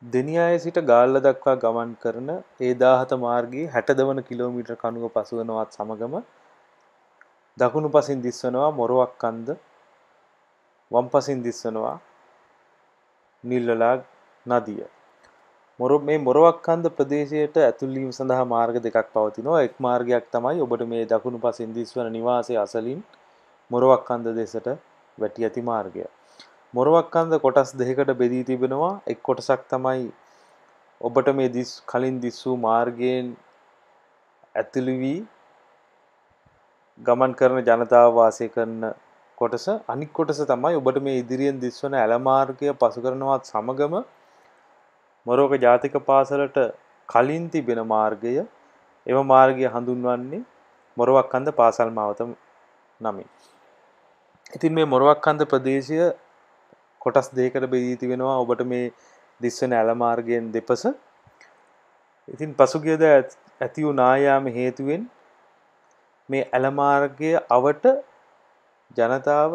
දෙනියායේ සිට ගාල්ල දක්වා ගමන් කරන ඒ 17 මාර්ගයේ 60 වන කිලෝමීටර් කණුව පසුවනවත් සමගම දකුණු පසින් දිස්වනවා මොරවක්කන්ද වම් පසින් දිස්වනවා නිල්වලා නදිය. මේ මොරවක්කන්ද ප්‍රදේශයට ඇතුල් වීම සඳහා මාර්ග දෙකක් පවතිනවා. එක් මාර්ගයක් තමයි ඔබට මේ දකුණු පසින් දිස්වන නිවාසයේ අසලින් මොරවක්කන්ද දෙසට වැටි ඇති මාර්ගය. මොරවක්කන්ද කොටස් දෙකකට බෙදී තිබෙනවා. එක් කොටසක් තමයි ඔබට මේ කලින් දිස් වූ මාර්ගයෙන් ඇතුළු වී ගමන් කරන ජනතාව වාසය කරන කොටස. අනික් කොටස තමයි ඔබට මේ ඉදිරියෙන් දිස්වන ඇල මාර්ගය පසු කරනවත් සමගම මොරවක ජාතික පාසලට කලින් තිබෙන මාර්ගය. එම මාර්ගය හඳුන්වන්නේ මොරවක්කන්ද පාසල් මාවත නමින්. ඉතින් මේ මොරවක්කන්ද ප්‍රදේශය කොටස් දෙකකට බෙදී තිබෙනවා. ඔබට මේ දිස්වන ඇල මාර්ගයෙන් දෙපස. ඉතින් පසුගියද ඇති වූ නායාම හේතුවෙන් මේ ඇල මාර්ගය අවට ජනතාව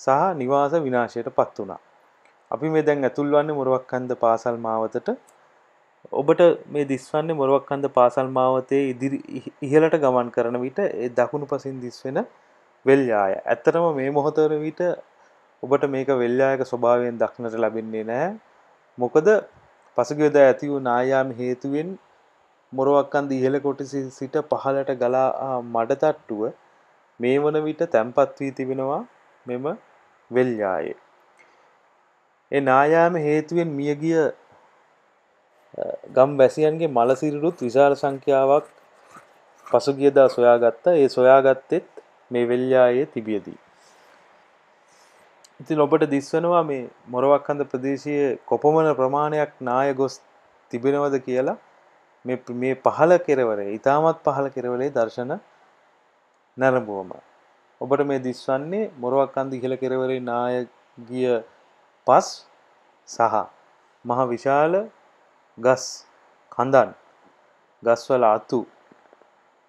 සහ නිවාස විනාශයට පත් වුණා. අපි මේ දැන් ඇතුල් වන්නේ මොරවක්කන්ද පාසල් මාවතට. ඔබට මේ දිස්වන්නේ මොරවක්කන්ද පාසල් මාවතේ ඉහළට ගමන් කරන විට ඒ දකුණු පසින් දිස්වෙන වෙල්යාය. ඇත්තටම මේ මොහොතේ විට ඔබට මේක වෙල්යායක ස්වභාවයෙන් දක්නට ලැබෙන්නේ නැහැ. මොකද පසුගියදා ඇති වූ නායාම හේතුවෙන් මොරවක්කන්ද ඉහළ කොටසින් සිට පහළට ගලා මඩ තට්ටුව මේ වන විට තැන්පත් වී තිබෙනවා මෙම වෙල්යායේ. ඒ නායාම හේතුවෙන් මියගිය ගම් වැසියන්ගේ මල සිරුරුත් විශාල සංඛ්‍යාවක් පසුගියදා සොයාගත්තා. ඒ සොයාගත්තෙත් මේ වෙල්යායේ තිබියදී. ඉතින් ඔබට දිස්වනවා මේ මොරවක්කන්ද ප්‍රදේශයේ කොපමණ ප්‍රමාණයක් නාය ගොස් තිබෙනවද කියලා මේ පහළ කෙරවරේ ඊටමත් පහළ කෙරවරේ දර්ශන නරඹුවම ඔබට මේ දිස්වන්නේ මොරවක්කන්ද ඉහළ කෙරවරේ නාය ගිය පස් සහ මහ විශාල ගස් කඳන් ගස්වල අතු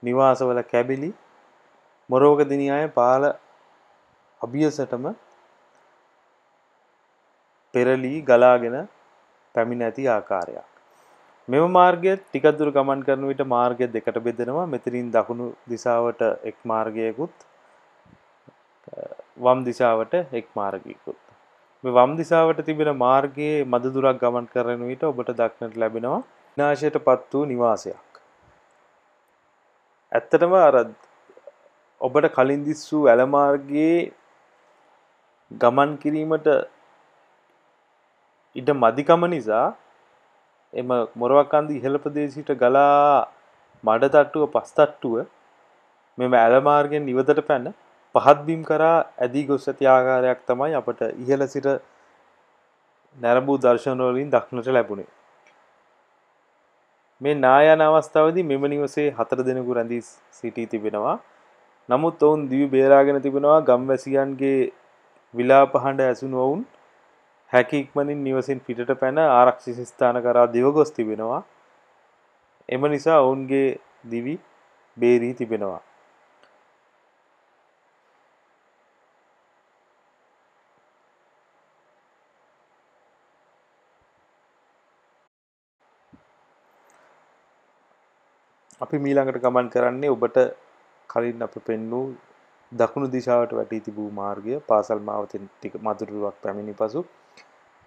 නිවාසවල කැබිලි මොරවක දිනියායේ පාල අභියසටම පෙරලී ගලාගෙන පැමිණ ඇති ආකාරයක්. මෙම මාර්ගය ටිකක් දුර ගමන් කරන විට මාර්ගය දෙකට බෙදෙනවා. මෙතනින් දකුණු දිශාවට එක් මාර්ගයකුත් වම් දිශාවට එක් මාර්ගයකුත්. මේ වම් දිශාවට තිබෙන මාර්ගයේ මද දුරක් ගමන් කරන විට ඔබට දක්නට ලැබෙනවා විනාශයටපත් වූ නිවාසයක්. ඇත්තටම අර ඔබට කලින් දිස් වූ ඇල මාර්ගයේ ගමන් කිරීමට ඉඩ මදිකම නිසා එම මොරවක්කන්ද ඉහළ ප්‍රදේශයට ගලා මඩ තට්ටුව පස් තට්ටුව මෙම ඇල මාර්ගයෙන් ඉවතට පැන පහත් බිම් කරා ඇදී ගොස් ඇති ආකාරයක් තමයි අපට ඉහළ සිට නැරඹූ දර්ශන වලින් දක්නට ලැබුණේ. මේ නායන අවස්ථාවේදී මෙම නිවසේ 4 දෙනෙකු රැඳී සිටී තිබෙනවා. නමුත් ඔවුන් දිවි බේරාගෙන තිබෙනවා. ගම්වැසියන්ගේ විලාප හඬ ඇසුණු ඔවුන් හැකි ඉක්මනින් නිවසින් පිටට පැන ආරක්ෂිත ස්ථාන කරා දිව ගොස් තිබෙනවා. එම නිසා ඔවුන්ගේ දිවි බේරී තිබෙනවා. අපි මීළඟට ගමන් කරන්නේ ඔබට කලින් අප පෙන්වූ දකුණු දිශාවට වැටී තිබූ මාර්ගය පාසල් මාවතෙන් ටික මදුරුවක් පැමිණි පසු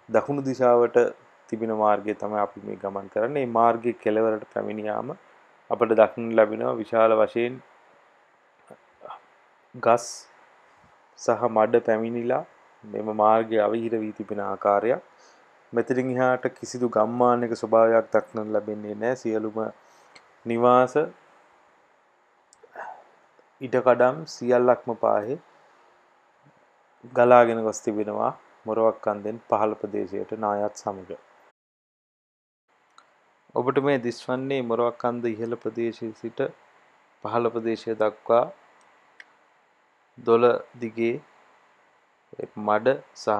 දකුණු දිශාවට තිබෙන මාර්ගය තමයි අපි මේ ගමන් කරන්නේ. මේ මාර්ගයේ කෙළවරට පැමිණියාම අපට දක්නට ලැබෙනවා විශාල වශයෙන් ගස් සහ මඩ පැමිණිලා මෙම මාර්ගය අවහිර වී තිබෙන ආකාරයක්. මෙතනින් එහාට කිසිදු ගම්මානයක ස්වභාවයක් දක්නට ලැබෙන්නේ නැහැ. සියලුම නිවාස ඉඩකඩම් සියල්ලක්ම පාහේ ගලාගෙන ගොස් තිබෙනවා මොරවක්කන්දෙන් පහළ ප්‍රදේශයට නායත් සමග. ඔබට මේ දිස්වන්නේ මොරවක්කන්ද ඉහළ ප්‍රදේශයේ සිට පහළ ප්‍රදේශය දක්වා දොළ දිගේ මඩ සහ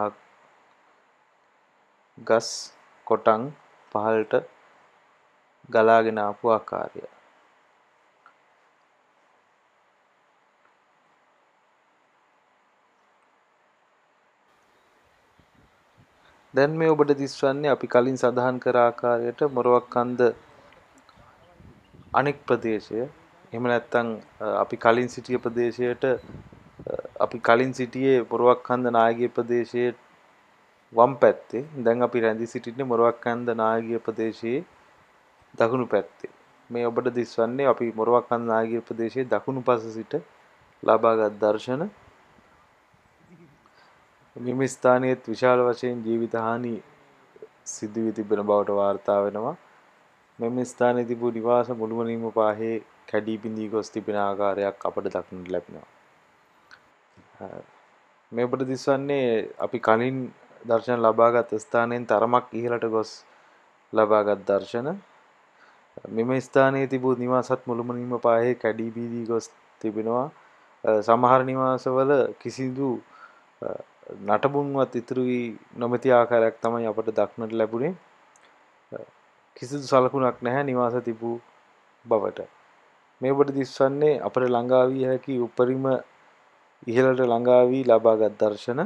ගස් කොටන් පහළට ගලාගෙන ආපු ආකාරය. දැන් මේ ඔබට දිස්වන්නේ අපි කලින් සඳහන් කර ආකාරයට මොරවක්කන්ද අනෙක් ප්‍රදේශය. එහෙම නැත්නම් අපි කලින් සිටිය ප්‍රදේශයට අපි කලින් සිටියේ මොරවක්කන්ද නායකීය ප්‍රදේශයේ වම් පැත්තේ. දැන් අපි රැඳී සිටින්නේ මොරවක්කන්ද නායකීය ප්‍රදේශයේ දකුණු පැත්තේ. මේ ඔබට දිස්වන්නේ අපි මොරවක්කන්ද නායකීය ප්‍රදේශයේ දකුණු පස සිට ලබාගත් දර්ශන. මෙම ස්ථානයේත් විශාල වශයෙන් ජීවිත හානි සිදු වී තිබෙන බවට වාර්තා වෙනවා. මෙම ස්ථානයේ තිබූ නිවාස මුළුමනින්ම පාහේ කැඩී බිඳී ගොස් තිබෙන ආකාරයක් අපට දක්නට ලැබෙනවා. මේ ඔබට දිස්වන්නේ අපි කලින් දර්ශන ලබාගත් ස්ථානයෙන් තරමක් ඉහළට ගොස් ලබාගත් දර්ශන. මෙම ස්ථානයේ තිබූ නිවාසත් මුළුමනින්ම පාහේ කැඩී බිඳී ගොස් තිබෙනවා. සමහර නිවාසවල කිසිදු නටබුන්වත් ඉතුරු වී නොමැති ආකාරයක් තමයි අපට දක්නට ලැබුණේ. කිසිදු සලකුණක් නැහැ නිවාස තිබූ බවට. මේ ඔබට දිස්වන්නේ අපට ළඟා විය හැකි උපරිම ඉහළට ළඟා වී ලබාගත් දර්ශන.